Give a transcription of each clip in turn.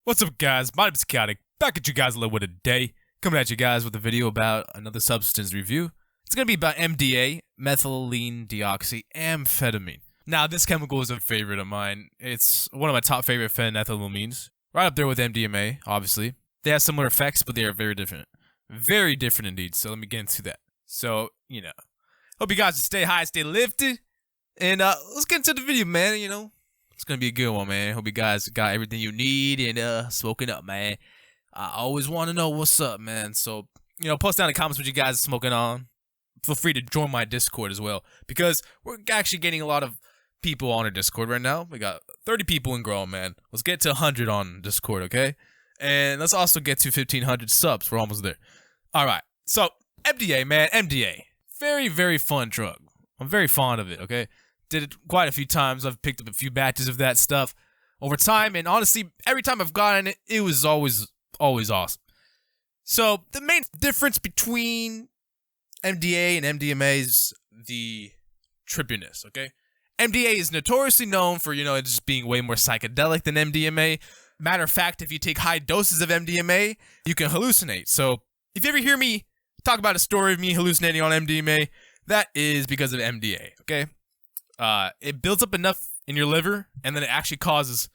What's up, guys? My name's Chaotic, back at you guys a little bit today, coming at you guys with a video about another substance review. It's gonna be about MDA, methylene deoxyamphetamine. Now, this chemical is a favorite of mine. It's one of my top favorite phenethylamines, right up there with MDMA, obviously. They have similar effects, but they are very different. Very different indeed, so let me get into that. So, hope you guys stay high, stay lifted, and let's get into the video, man, It's gonna be a good one, man. Hope you guys got everything you need and smoking up, man. I always want to know what's up, man. So, post down in the comments what you guys are smoking on. Feel free to join my Discord as well, because we're actually getting a lot of people on our Discord right now. We got 30 people in growing, man. Let's get to 100 on Discord, okay? And let's also get to 1,500 subs. We're almost there. All right. So, MDA, man. MDA. Very, very fun drug. I'm very fond of it, okay? Did it quite a few times. I've picked up a few batches of that stuff over time, and honestly, every time I've gotten it, it was always awesome. So the main difference between MDA and MDMA is the trippiness, okay? MDA is notoriously known for, just being way more psychedelic than MDMA. Matter of fact, if you take high doses of MDMA, you can hallucinate. So if you ever hear me talk about a story of me hallucinating on MDMA, that is because of MDA, okay? It builds up enough in your liver, and then it actually causes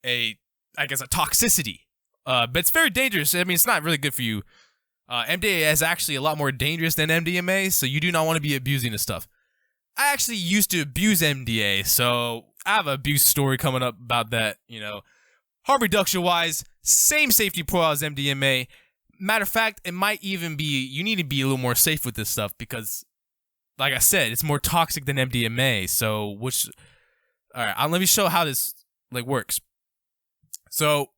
a toxicity. But it's very dangerous. I mean, it's not really good for you. MDA is actually a lot more dangerous than MDMA, so you do not want to be abusing this stuff. I actually used to abuse MDA, so I have an abuse story coming up about that, Harm reduction-wise, same safety profile as MDMA. Matter of fact, it might even be, you need to be a little more safe with this stuff, because like I said, it's more toxic than MDMA. So, all right, let me show how this works. So,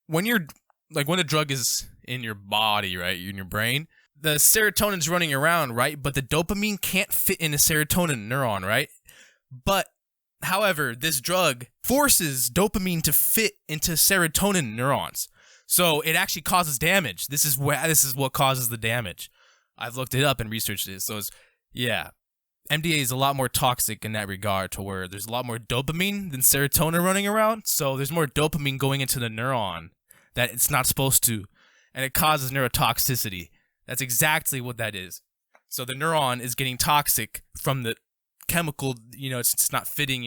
when a drug is in your body, right, in your brain, the serotonin's running around, right, but the dopamine can't fit in a serotonin neuron, right? But, however, this drug forces dopamine to fit into serotonin neurons. So, it actually causes damage. This is what causes the damage. I've looked it up and researched it. So, yeah, MDA is a lot more toxic in that regard, to where there's a lot more dopamine than serotonin running around. So there's more dopamine going into the neuron that it's not supposed to, and it causes neurotoxicity. That's exactly what that is. So the neuron is getting toxic from the chemical, it's not fitting,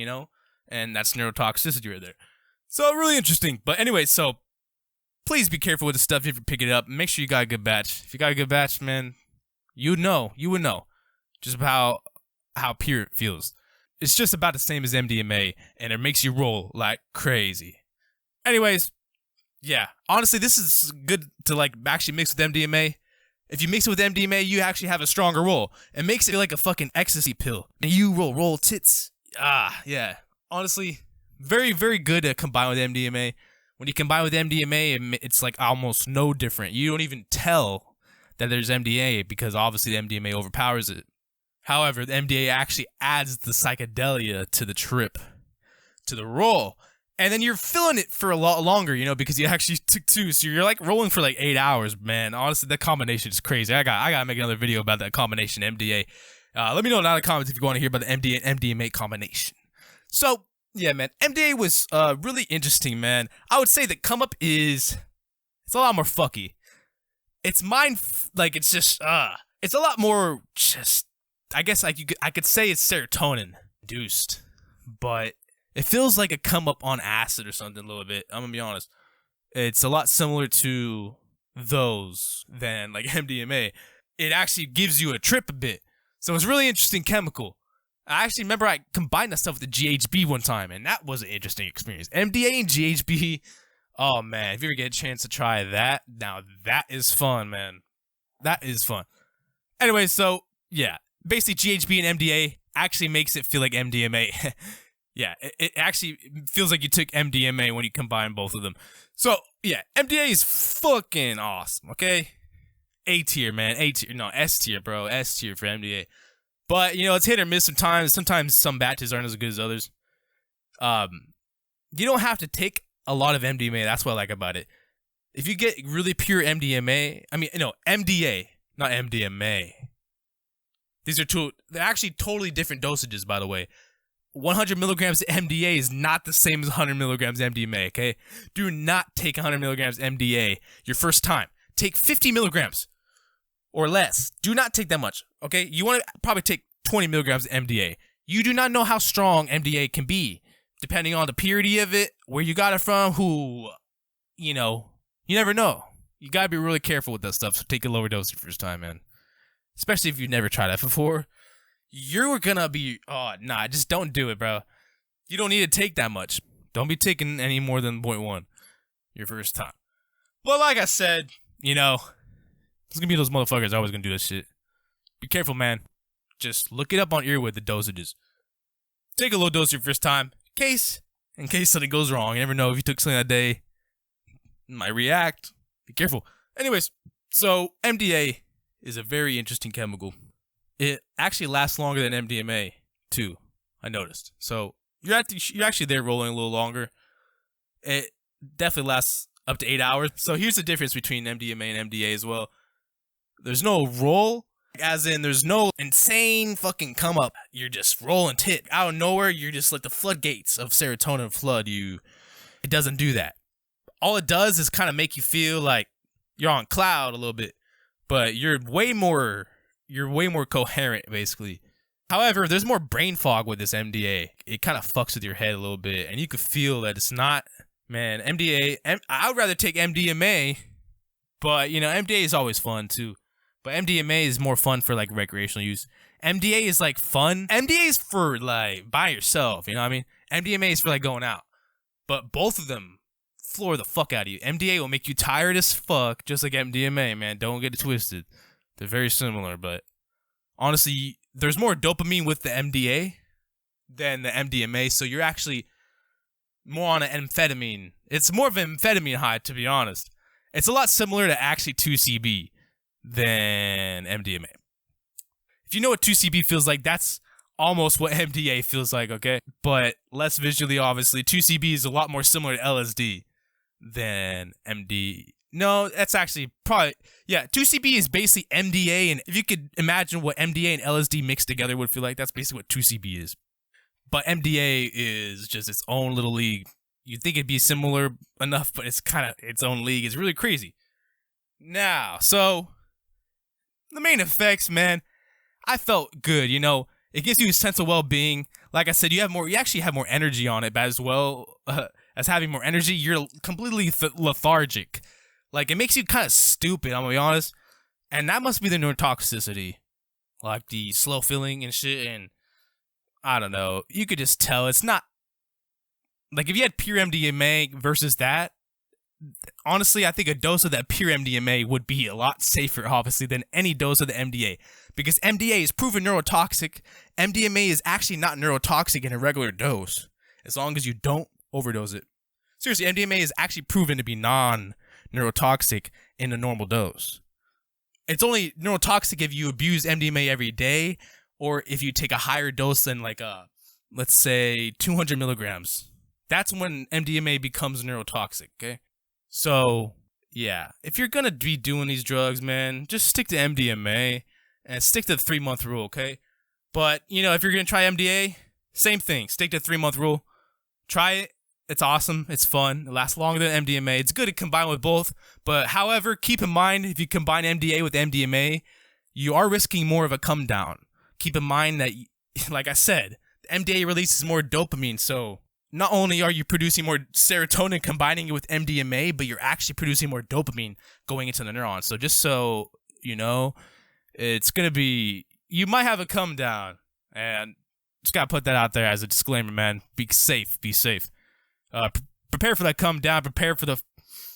and that's neurotoxicity right there. So really interesting. But anyway, so please be careful with the stuff if you pick it up. Make sure you got a good batch. If you got a good batch, man, you would know just about how pure it feels. It's just about the same as MDMA, and it makes you roll like crazy. Anyways, yeah, honestly, this is good to actually mix with MDMA. If you mix it with MDMA, you actually have a stronger roll. It makes it like a fucking ecstasy pill, and you roll tits. Yeah. Honestly, very, very good to combine with MDMA. When you combine with MDMA, it's like almost no different. You don't even tell that there's MDA, because obviously the MDMA overpowers it. However, the MDA actually adds the psychedelia to the trip, to the roll. And then you're feeling it for a lot longer, because you actually took two. So you're rolling for 8 hours, man. Honestly, that combination is crazy. I gotta make another video about that combination, MDA. Let me know down in the comments if you want to hear about the MDA and MDMA combination. So, yeah, man, MDA was really interesting, man. I would say the come up it's a lot more fucky. It's it's just, it's a lot more just, I guess I could say it's serotonin induced, but it feels like a come up on acid or something a little bit. I'm gonna be honest. It's a lot similar to those than MDMA. It actually gives you a trip a bit. So it's really interesting chemical. I actually remember I combined that stuff with the GHB one time, and that was an interesting experience. MDA and GHB. Oh man, if you ever get a chance to try that, now that is fun, man. That is fun. Anyway, so yeah. Basically, GHB and MDA actually makes it feel like MDMA. Yeah, it actually feels like you took MDMA when you combine both of them. So, yeah, MDA is fucking awesome, okay? A tier, man. A tier. No, S tier, bro. S tier for MDA. But, it's hit or miss sometimes. Sometimes some batches aren't as good as others. You don't have to take a lot of MDMA. That's what I like about it. If you get really pure MDMA, MDA, not MDMA. They're actually totally different dosages, by the way. 100 milligrams MDA is not the same as 100 milligrams MDMA, okay? Do not take 100 milligrams MDA your first time. Take 50 milligrams or less. Do not take that much, okay? You want to probably take 20 milligrams MDA. You do not know how strong MDA can be, depending on the purity of it, where you got it from, who, you know, you never know. You gotta be really careful with that stuff, so take a lower dose your first time, man. Especially if you've never tried that before. You're gonna be, oh, nah, just don't do it, bro. You don't need to take that much. Don't be taking any more than 0.1 your first time. But like I said, you know, there's gonna be those motherfuckers always gonna do this shit. Be careful, man. Just look it up on Earwid, the dosages. Take a low dose your first time, in case something goes wrong. You never know if you took something that day. It might react. Be careful. Anyways, so MDA is a very interesting chemical. It actually lasts longer than MDMA, too, I noticed. So you're actually there rolling a little longer. It definitely lasts up to 8 hours. So here's the difference between MDMA and MDA as well. There's no roll, as in there's no insane fucking come up. You're just rolling tit. Out of nowhere, you're just like the floodgates of serotonin flood you. It doesn't do that. All it does is kind of make you feel like you're on cloud a little bit, but you're way more coherent, basically. However, there's more brain fog with this MDA. It kind of fucks with your head a little bit, and you could feel that it's not, man, I would rather take MDMA, but, you know, MDA is always fun, too. But MDMA is more fun for, like, recreational use. MDA is, like, fun. MDA is for, like, by yourself, you know what I mean? MDMA is for, like, going out. But both of them floor the fuck out of you. MDA will make you tired as fuck, just like MDMA, man. Don't get it twisted. They're very similar, but honestly, there's more dopamine with the MDA than the MDMA, so you're actually more on an amphetamine. It's more of an amphetamine high, to be honest. It's a lot similar to actually 2CB than MDMA. If you know what 2CB feels like, that's almost what MDA feels like, okay? But less visually, obviously. 2CB is a lot more similar to LSD than MD. No, that's actually probably, yeah, 2CB is basically MDA, and if you could imagine what MDA and LSD mixed together would feel like, that's basically what 2CB is. But MDA is just its own little league. You'd think it'd be similar enough, but it's kind of its own league. It's really crazy. Now, so, the main effects, man, I felt good, you know. It gives you a sense of well-being. Like I said, you actually have more energy on it, but as well as having more energy, you're completely lethargic. Like, it makes you kind of stupid, I'm gonna be honest. And that must be the neurotoxicity. Like, the slow feeling and shit, and I don't know. You could just tell it's not... Like, if you had pure MDMA versus that, honestly, I think a dose of that pure MDMA would be a lot safer, obviously, than any dose of the MDA. Because MDA is proven neurotoxic. MDMA is actually not neurotoxic in a regular dose, as long as you don't overdose it. Seriously, MDMA is actually proven to be non-neurotoxic in a normal dose. It's only neurotoxic if you abuse MDMA every day, or if you take a higher dose than, like, let's say 200 milligrams. That's when MDMA becomes neurotoxic, okay? So, yeah, if you're gonna be doing these drugs, man, just stick to MDMA and stick to the 3-month rule, okay? But, you know, if you're gonna try MDA, same thing. Stick to the 3-month rule. Try it. It's awesome. It's fun. It lasts longer than MDMA. It's good to combine with both. But, however, keep in mind, if you combine MDA with MDMA, you are risking more of a come down. Keep in mind that, like I said, MDA releases more dopamine, so not only are you producing more serotonin combining it with MDMA, but you're actually producing more dopamine going into the neurons. So just so you know, it's going to be, you might have a come down, and just got to put that out there as a disclaimer, man. Be safe, be safe. Prepare for that come down, prepare for the,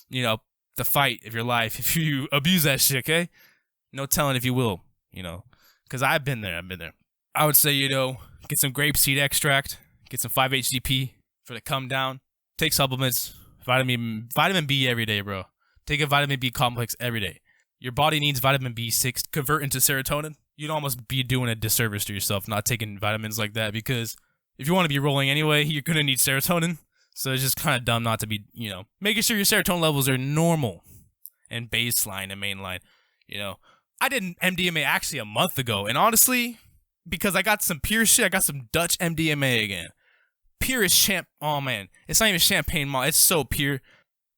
you know, the fight of your life if you abuse that shit, okay? No telling if you will, you know, because I've been there. I would say, you know, get some grapeseed extract, get some 5-HTP for the come down, take supplements, vitamin B every day, bro. Take a vitamin B complex every day. Your body needs vitamin B6 to convert into serotonin. You'd almost be doing a disservice to yourself not taking vitamins like that, because if you want to be rolling anyway, you're going to need serotonin. So it's just kind of dumb not to be, you know, making sure your serotonin levels are normal and baseline and mainline, you know. I did MDMA actually a month ago, and honestly, because I got some pure shit. I got some Dutch MDMA again. Pure as oh man, it's not even champagne malt. It's so pure.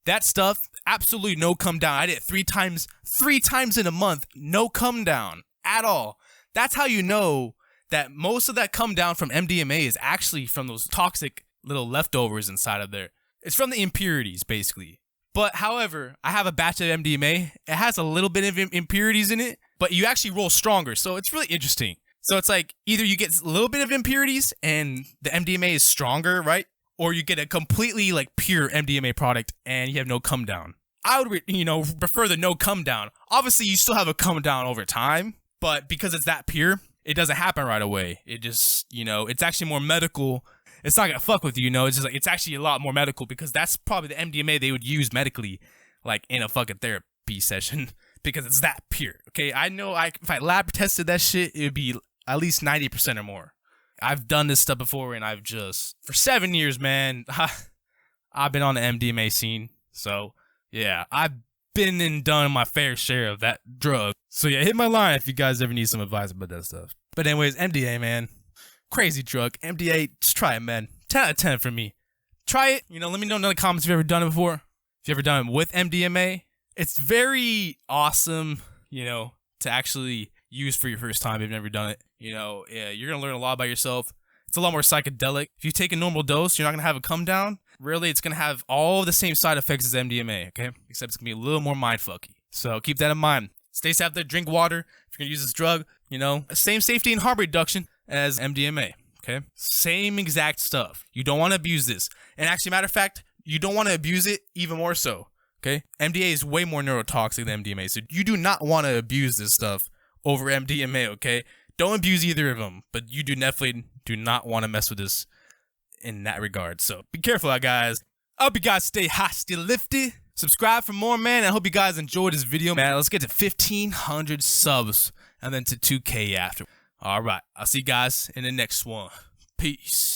That stuff, absolutely no come down. I did it 3 times in a month. No come down at all. That's how you know that most of that come down from MDMA is actually from those toxic little leftovers inside of there. It's from the impurities, basically. But however, I have a batch of MDMA. It has a little bit of impurities in it, but you actually roll stronger. So it's really interesting. So it's like either you get a little bit of impurities and the MDMA is stronger, right? Or you get a completely like pure MDMA product and you have no come down. I would, prefer the no come down. Obviously, you still have a come down over time, but because it's that pure, it doesn't happen right away. It just, it's actually more medical. It's not gonna fuck with you, It's just like, it's actually a lot more medical because that's probably the MDMA they would use medically, like in a fucking therapy session because it's that pure. Okay, I know if I lab tested that shit, it would be at least 90% or more. I've done this stuff before and for 7 years, man, I've been on the MDMA scene. So yeah, I've been and done my fair share of that drug. So yeah, hit my line if you guys ever need some advice about that stuff. But anyways, MDA, man. Crazy drug. MDA, just try it, man. 10 out of 10 for me. Try it. Let me know in the comments if you've ever done it before. If you've ever done it with MDMA. It's very awesome, to actually use for your first time if you've never done it. Yeah, you're going to learn a lot about yourself. It's a lot more psychedelic. If you take a normal dose, you're not going to have a come down. Really, it's going to have all the same side effects as MDMA, okay? Except it's going to be a little more mindfucky. So keep that in mind. Stay safe out there, drink water. If you're going to use this drug, same safety and harm reduction as MDMA, okay? Same exact stuff. You don't want to abuse this. And actually, matter of fact, you don't want to abuse it even more so, okay? MDA is way more neurotoxic than MDMA, so you do not want to abuse this stuff over MDMA, okay? Don't abuse either of them, but you definitely do not want to mess with this in that regard. So be careful, guys. I hope you guys stay hot, still lifted. Subscribe for more, man. I hope you guys enjoyed this video, man. Let's get to 1,500 subs and then to 2K after. All right. I'll see you guys in the next one. Peace.